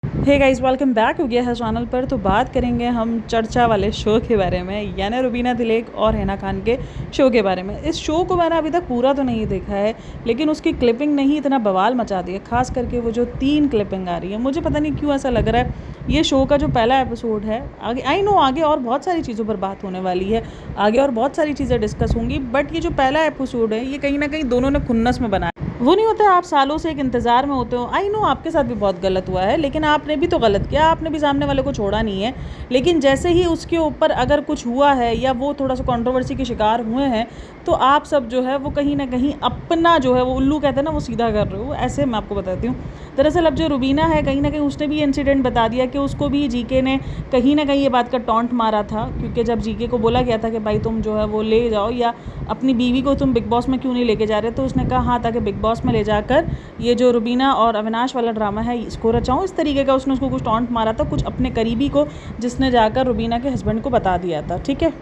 Hey guys, welcome back हो गया है चैनल पर। तो बात करेंगे हम चर्चा वाले शो के बारे में, यानी रुबीना दिलेक और हिना खान के शो के बारे में। इस शो को मैंने अभी तक पूरा तो नहीं देखा है, लेकिन उसकी क्लिपिंग ने ही इतना बवाल मचा दिया। खास करके वो जो 3 क्लिपिंग आ रही है, मुझे पता नहीं क्यों ऐसा लग रहा है ये शो का जो पहला एपिसोड है। आगे आई नो आगे और बहुत सारी चीज़ों पर बात होने वाली है, आगे और बहुत सारी चीज़ें डिस्कस होंगी, बट ये जो पहला एपिसोड है ये कहीं ना कहीं दोनों ने खुन्नस में बनाया। वो नहीं होता, आप सालों से एक इंतज़ार में होते हो। आई नो आपके साथ भी बहुत गलत हुआ है, लेकिन आपने भी तो गलत किया, आपने भी सामने वाले को छोड़ा नहीं है। लेकिन जैसे ही उसके ऊपर अगर कुछ हुआ है या वो थोड़ा सा कंट्रोवर्सी के शिकार हुए हैं, तो आप सब जो है वो कहीं ना कहीं अपना जो है वो उल्लू कहते हैं ना, वो सीधा कर रहे हो। ऐसे मैं आपको बताती हूँ। दरअसल अब जो रुबीना है, कहीं ना कहीं उसने भी इंसिडेंट बता दिया कि उसको भी जीके ने कहीं ना कहीं ये बात का टॉन्ट मारा था, क्योंकि जब जीके को बोला गया था कि भाई तुम जो है वो ले जाओ, या अपनी बीवी को तुम बिग बॉस में क्यों नहीं लेके जा रहे, तो उसने कहा हाँ, ताकि बिग बॉस में ले जाकर ये जो रुबीना और अविनाश वाला ड्रामा है इसको रचाऊँ। इस तरीके का उसने उसको कुछ टॉन्ट मारा था, कुछ अपने करीबी को, जिसने जाकर रुबीना के हस्बैंड को बता दिया था। ठीक है,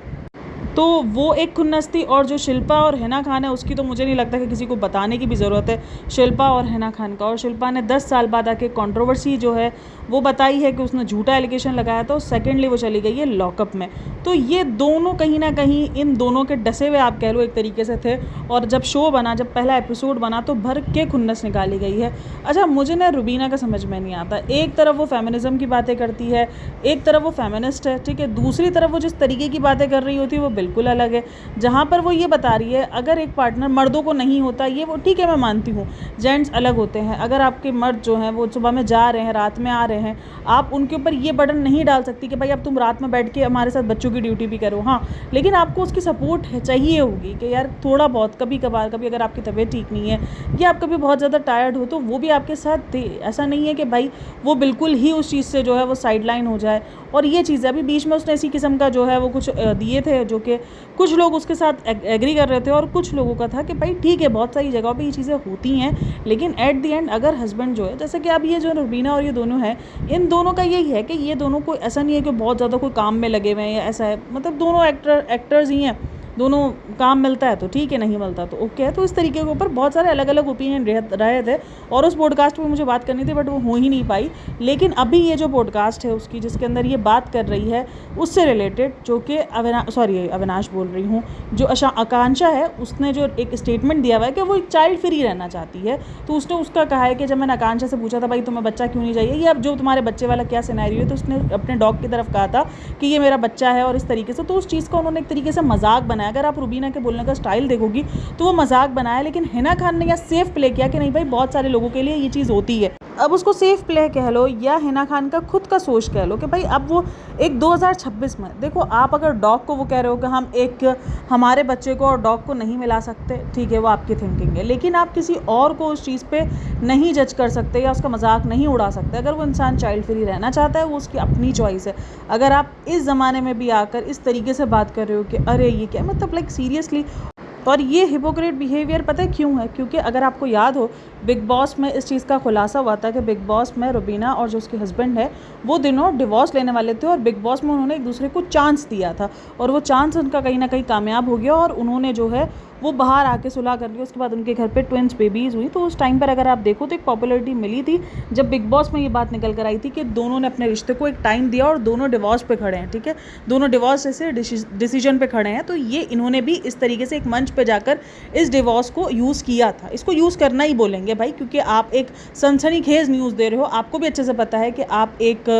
तो वो एक खुन्नस थी। और जो शिल्पा और हिना खान है, उसकी तो मुझे नहीं लगता कि किसी को बताने की भी ज़रूरत है, शिल्पा और हिना खान का। और शिल्पा ने 10 साल बाद आके कंट्रोवर्सी जो है वो बताई है कि उसने झूठा एलिगेशन लगाया, तो सेकेंडली वो चली गई है लॉकअप में। तो ये दोनों कहीं ना कहीं, इन दोनों के डसे हुए आप कह लो एक तरीके से थे। और जब शो बना, जब पहला एपिसोड बना, तो भर के खुन्नस निकाली गई है। अच्छा, मुझे ना रुबीना का समझ में नहीं आता। एक तरफ वो फेमिनिज्म की बातें करती है, एक तरफ वो फेमिनिस्ट है, ठीक है, दूसरी तरफ वो जिस तरीके की बातें कर रही होती है वो बिल्कुल अलग है। जहाँ पर वो ये बता रही है अगर एक पार्टनर मर्दों को नहीं होता, ये वो ठीक है, मैं मानती हूँ जेंट्स अलग होते हैं। अगर आपके मर्द जो हैं वो सुबह में जा रहे हैं, रात में आ रहे हैं, आप उनके ऊपर ये बटन नहीं डाल सकती कि भाई अब तुम रात में बैठ के हमारे साथ बच्चों की ड्यूटी भी करो। हाँ, लेकिन आपको उसकी सपोर्ट चाहिए होगी कि यार थोड़ा बहुत कभी कभार, कभी अगर आपकी तबीयत ठीक नहीं है या आप कभी बहुत ज़्यादा टायर्ड हो, तो वो भी आपके साथ थे। ऐसा नहीं है कि भाई वो बिल्कुल ही उस चीज़ से जो है वो साइडलाइन हो जाए। और ये चीज़ है, अभी बीच में उसने इसी किस्म का जो है वो कुछ दिए थे, जो कि कुछ लोग उसके साथ एग्री कर रहे थे और कुछ लोगों का था कि भाई ठीक है, बहुत सारी जगहों पे ये चीज़ें होती हैं, लेकिन एट द एंड अगर हस्बैंड जो है, जैसे कि अब ये जो रुबीना और ये दोनों हैं, इन दोनों का यही है कि ये दोनों को ऐसा नहीं है कि बहुत ज़्यादा कोई काम में लगे हुए हैं या ऐसा है, मतलब दोनों एक्टर्स ही हैं। दोनों काम मिलता है तो ठीक है, नहीं मिलता तो ओके है। तो इस तरीके के ऊपर बहुत सारे अलग अलग ओपिनियन रहे थे, और उस पॉडकास्ट में मुझे बात करनी थी, बट वो हो ही नहीं पाई। लेकिन अभी ये जो पॉडकास्ट है उसकी, जिसके अंदर ये बात कर रही है, उससे रिलेटेड, जो कि अविनाश बोल रही हूँ, जो आकांक्षा है, उसने जो एक स्टेटमेंट दिया हुआ है कि वो एक चाइल्ड फ्री रहना चाहती है। तो उसने उसका कहा है कि जब मैंने आकांक्षा से पूछा था भाई तुम्हें बच्चा क्यों नहीं चाहिए, या अब जो तुम्हारे बच्चे वाला क्या सिनेरियो है, तो उसने अपने डॉग की तरफ कहा था कि ये मेरा बच्चा है, और इस तरीके से। तो उस चीज़ का उन्होंने एक तरीके से मजाक बनाया। अगर आप रुबीना के बोलने का स्टाइल देखोगी तो वो मजाक बनाया, लेकिन हिना खान ने यह सेफ प्ले किया कि नहीं भाई, बहुत सारे लोगों के लिए ये चीज़ होती है। अब उसको सेफ प्ले कह लो या हिना खान का खुद का सोच कह लो कि भाई अब वो एक 2026 में देखो, आप अगर डॉग को वो कह रहे हो कि हम एक हमारे बच्चे को और डॉग को नहीं मिला सकते, ठीक है, वो आपकी थिंकिंग है, लेकिन आप किसी और को उस चीज़ पे नहीं जज कर सकते या उसका मजाक नहीं उड़ा सकते। अगर वो इंसान चाइल्ड फ्री रहना चाहता है, वो उसकी अपनी चॉइस है। अगर आप इस ज़माने में भी आकर इस तरीके से बात कर रहे हो कि अरे ये क्या, मतलब लाइक सीरियसली। और ये हिपोक्रेट बिहेवियर पता है क्यों है? क्योंकि अगर आपको याद हो, बिग बॉस में इस चीज़ का खुलासा हुआ था कि बिग बॉस में रुबीना और जो उसके हस्बैंड है, वो दोनों डिवोर्स लेने वाले थे, और बिग बॉस में उन्होंने एक दूसरे को चांस दिया था, और वो चांस उनका कहीं ना कहीं कामयाब हो गया, और उन्होंने जो है वो बाहर आके सुलह कर लिया। उसके बाद उनके घर पे ट्विंस बेबीज़ हुई। तो उस टाइम पर अगर आप देखो तो एक पॉपुलैरिटी मिली थी जब बिग बॉस में ये बात निकल कर आई थी कि दोनों ने अपने रिश्ते को एक टाइम दिया और दोनों डिवोर्स पे खड़े हैं। ठीक है, दोनों डिवोर्स जैसे डिसीजन पे खड़े हैं। तो ये इन्होंने भी इस तरीके से एक मंच पे जाकर इस डिवोर्स को यूज़ किया था। इसको यूज़ करना ही बोलेंगे भाई, क्योंकि आप एक सनसनीखेज न्यूज़ दे रहे हो। आपको भी अच्छे से पता है कि आप एक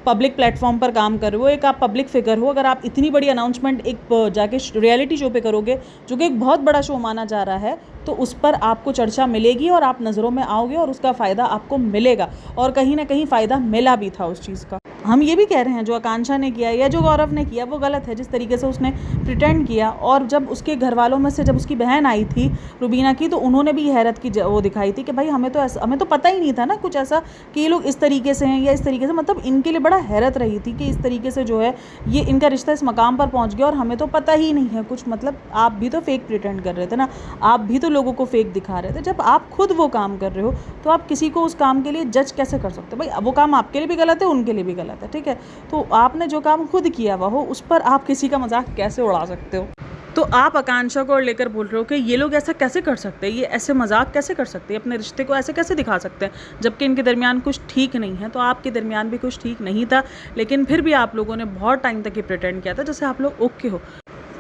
पब्लिक प्लेटफॉर्म पर काम कर रहे हो, एक आप पब्लिक फिगर हो। अगर आप इतनी बड़ी अनाउंसमेंट एक जाके रियलिटी शो पे करोगे, जो कि एक बहुत बड़ा शो माना जा रहा है, तो उस पर आपको चर्चा मिलेगी और आप नज़रों में आओगे और उसका फ़ायदा आपको मिलेगा। और कहीं ना कहीं फ़ायदा मिला भी था उस चीज़ का। हम ये भी कह रहे हैं जो आकांक्षा ने किया या जो गौरव ने किया वो गलत है, जिस तरीके से उसने प्रिटेंड किया। और जब उसके घर वालों में से जब उसकी बहन आई थी रुबीना की, तो उन्होंने भी हैरत की वो दिखाई थी कि भाई हमें तो पता ही नहीं था ना कुछ ऐसा कि ये लोग इस तरीके से हैं या इस तरीके से। मतलब इनके लिए बड़ा हैरत रही थी कि इस तरीके से जो है ये इनका रिश्ता इस मकाम पर पहुंच गया और हमें तो पता ही नहीं है कुछ। मतलब आप भी तो फेक प्रिटेंड कर रहे थे ना, आप भी तो लोगों को फेक दिखा रहे थे। जब आप खुद वो काम कर रहे हो तो आप किसी को उस काम के लिए जज कैसे कर सकते हो? भाई वो काम आपके लिए भी गलत है, उनके लिए भी गलत है, ठीक है। तो आपने जो काम खुद किया हुआ हो उस पर आप किसी का मजाक कैसे उड़ा सकते हो? तो आप आकांक्षा को लेकर बोल रहे हो कि ये लोग ऐसा कैसे कर सकते हैं, ये ऐसे मजाक कैसे कर सकते हैं, अपने रिश्ते को ऐसे कैसे दिखा सकते हैं, जबकि इनके दरमियान कुछ ठीक नहीं है। तो आपके दरमियान भी कुछ ठीक नहीं था, लेकिन फिर भी आप लोगों ने बहुत टाइम तक ये प्रिटेंड किया था जैसे आप लोग ओके हो।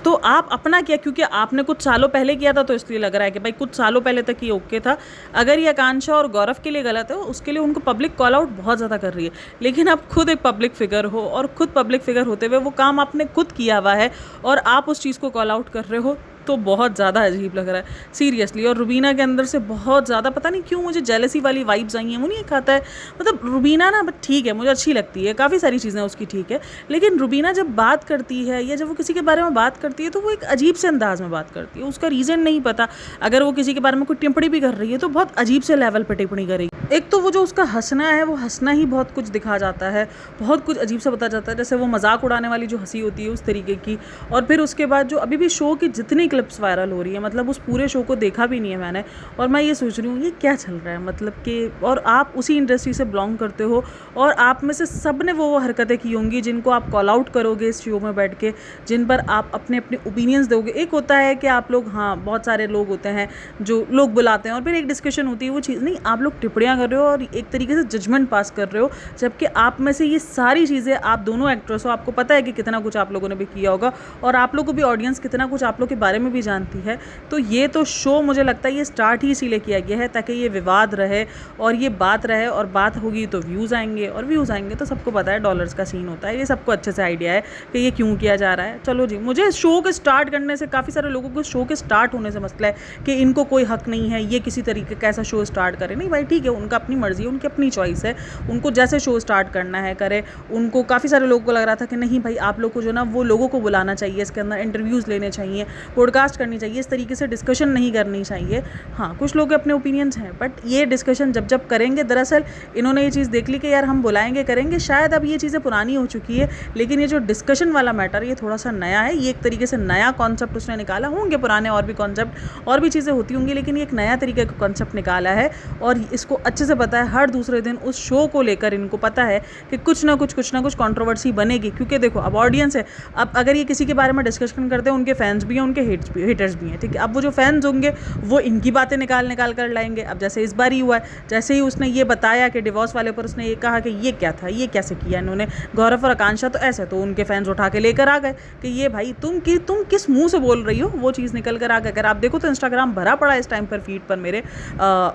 तो आप अपना किया क्योंकि आपने कुछ सालों पहले किया था, तो इसलिए लग रहा है कि भाई कुछ सालों पहले तक ये ओके था। अगर ये आकांक्षा और गौरव के लिए गलत है, उसके लिए उनको पब्लिक कॉल आउट बहुत ज़्यादा कर रही है, लेकिन आप खुद एक पब्लिक फिगर हो और खुद पब्लिक फिगर होते हुए वो काम आपने खुद किया हुआ है और आप उस चीज़ को कॉल आउट कर रहे हो, तो बहुत ज़्यादा अजीब लग रहा है सीरियसली। और रुबीना के अंदर से बहुत ज़्यादा पता नहीं क्यों मुझे जेलसी वाली वाइब्स आई हैं। वो नहीं खाता है, मतलब रुबीना ना ठीक है, मुझे अच्छी लगती है, काफ़ी सारी चीज़ें उसकी ठीक है, लेकिन रुबीना जब बात करती है या जब वो किसी के बारे में बात करती है तो वो एक अजीब से अंदाज में बात करती है, उसका रीज़न नहीं पता। अगर वो किसी के बारे में कोई टिप्पणी भी कर रही है तो बहुत अजीब से लेवल पर टिप्पणी करेगी। एक तो वो जो उसका हंसना है, वो हंसना ही बहुत कुछ दिखा जाता है, बहुत कुछ अजीब सा बता जाता है, जैसे वो मजाक उड़ाने वाली जो हंसी होती है उस तरीके की। और फिर उसके बाद जो अभी भी शो की जितनी क्लिप्स वायरल हो रही है, मतलब उस पूरे शो को देखा भी नहीं है मैंने, और मैं ये सोच रही हूँ ये क्या चल रहा है, मतलब कि और आप उसी इंडस्ट्री से बिलोंग करते हो और आप में से सब ने वो हरकतें की होंगी जिनको आप कॉल आउट करोगे इस शो में बैठ के, जिन पर आप अपने अपने ओपिनियंस दोगे। एक होता है कि आप लोग, हाँ बहुत सारे लोग होते हैं जो लोग बुलाते हैं और फिर एक डिस्कशन होती है, वो चीज़ नहीं, आप लोग टिप्पणियाँ कर रहे हो और एक तरीके से जजमेंट पास कर रहे हो, जबकि आप में से ये सारी चीज़ें, आप दोनों एक्ट्रेस हो, आपको पता है कि कितना कुछ आप लोगों ने भी किया होगा और आप लोग को भी ऑडियंस कितना कुछ आप लोग के बारे में भी जानती है। तो ये तो शो मुझे लगता है ये स्टार्ट ही इसीलिए किया गया है ताकि ये विवाद रहे और ये बात रहे, और बात होगी तो व्यूज़ आएंगे, और व्यूज़ आएंगे तो सबको पता है डॉलर्स का सीन होता है, ये सबको अच्छे से आइडिया है कि ये क्यों किया जा रहा है। चलो जी, मुझे शो के स्टार्ट करने से, काफ़ी सारे लोगों को शो के स्टार्ट होने से मसला है कि इनको कोई हक नहीं है ये किसी तरीके का ऐसा शो स्टार्ट करे। नहीं भाई ठीक है, उनका अपनी मर्जी है, उनकी अपनी चॉइस है, उनको जैसे शो स्टार्ट करना है करे। उनको काफ़ी सारे लोगों को लग रहा था कि नहीं भाई आप लोग को जो ना वो लोगों को बुलाना चाहिए, इसके अंदर इंटरव्यूज़ लेने चाहिए, पॉडकास्ट करनी चाहिए, इस तरीके से डिस्कशन नहीं करनी चाहिए। हाँ कुछ लोग के अपने ओपिनियंस हैं, बट ये डिस्कशन जब जब करेंगे, दरअसल इन्होंने ये चीज़ देख ली कि यार हम बुलाएंगे करेंगे, शायद अब ये चीज़ें पुरानी हो चुकी है, लेकिन ये जो डिस्कशन वाला मैटर ये थोड़ा सा नया है, ये एक तरीके से नया कॉन्सेप्ट उसने निकाला। होंगे पुराने और भी कॉन्सेप्ट और भी चीज़ें होती होंगी, लेकिन ये एक नया तरीके का कॉन्सेप्ट निकाला है और इसको अच्छे से पता है। हर दूसरे दिन उस शो को लेकर इनको पता है कि कुछ ना कुछ कंट्रोवर्सी बनेगी, क्योंकि देखो अब ऑडियंस है, अब अगर ये किसी के बारे में डिस्कशन करते हैं, उनके फैंस भी हैं, उनके हेटर्स भी हैं, ठीक है। अब वो जो फैंस होंगे वो इनकी बातें निकाल कर लाएंगे। अब जैसे इस बार ही हुआ है, जैसे ही उसने ये बताया कि डिवोर्स वाले पर उसने ये कहा कि ये क्या था, ये कैसे किया इन्होंने, गौरव और आकांक्षा तो ऐसे, तो उनके फैंस उठा के लेकर आ गए कि ये भाई तुम किस मुंह से बोल रही हो, वो चीज़ निकल कर आ गए। अगर आप देखो तो इंस्टाग्राम भरा पड़ा इस टाइम पर फीड पर मेरे,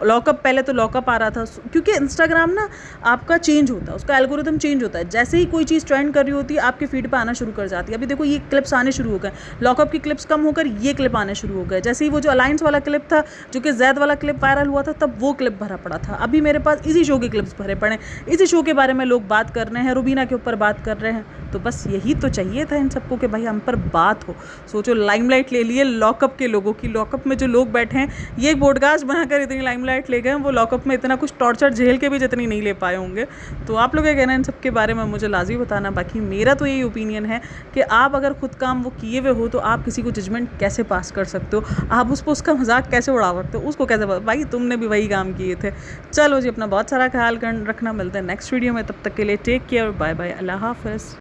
लॉकअप, पहले तो लॉकअप आ रहा था, क्योंकि इंस्टाग्राम ना आपका चेंज होता है, उसका एल्गोरिथम चेंज होता है, जैसे ही कोई चीज़ ट्रेंड कर रही होती है आपके फीड पर आना शुरू कर जाती है। अभी देखो ये क्लिप्स आने शुरू हो गए, लॉकअप की क्लिप्स कम होकर ये क्लिप आने शुरू हो गए। जैसे ही वो जो अलायंस वाला क्लिप था, जो कि जैद वाला क्लिप वायरल हुआ था, तब वो क्लिप भरा पड़ा था। अभी मेरे पास इसी शो के क्लिप्स भरे पड़े, इसी शो के बारे में लोग बात कर रहे हैं, रुबीना के ऊपर बात कर रहे हैं। तो बस यही तो चाहिए था इन सबको कि भाई हम पर बात हो। सोचो लाइमलाइट ले लिए लॉकअप के लोगों की, लॉकअप में जो लोग बैठे हैं, ये पॉडकास्ट बनाकर इतनी लाइमलाइट ले गए, वो लॉकअप में इतना कुछ टॉर्चर झेल के भी जितनी नहीं ले पाए होंगे। तो आप लोग क्या कहना है इन सब के बारे में मुझे लाजमी बताना। बाकी मेरा तो यही ओपिनियन है कि आप अगर खुद काम वो किए हुए हो तो आप किसी को जजमेंट कैसे पास कर सकते हो, आप उसका मजाक कैसे उड़ा सकते हो, उसको कैसे, भाई तुमने भी वही काम किए थे। चलो जी, अपना बहुत सारा ख्याल रखना, मिलते हैं नेक्स्ट वीडियो में, तब तक के लिए टेक केयर, बाय बाय, अल्लाह हाफ़िज़।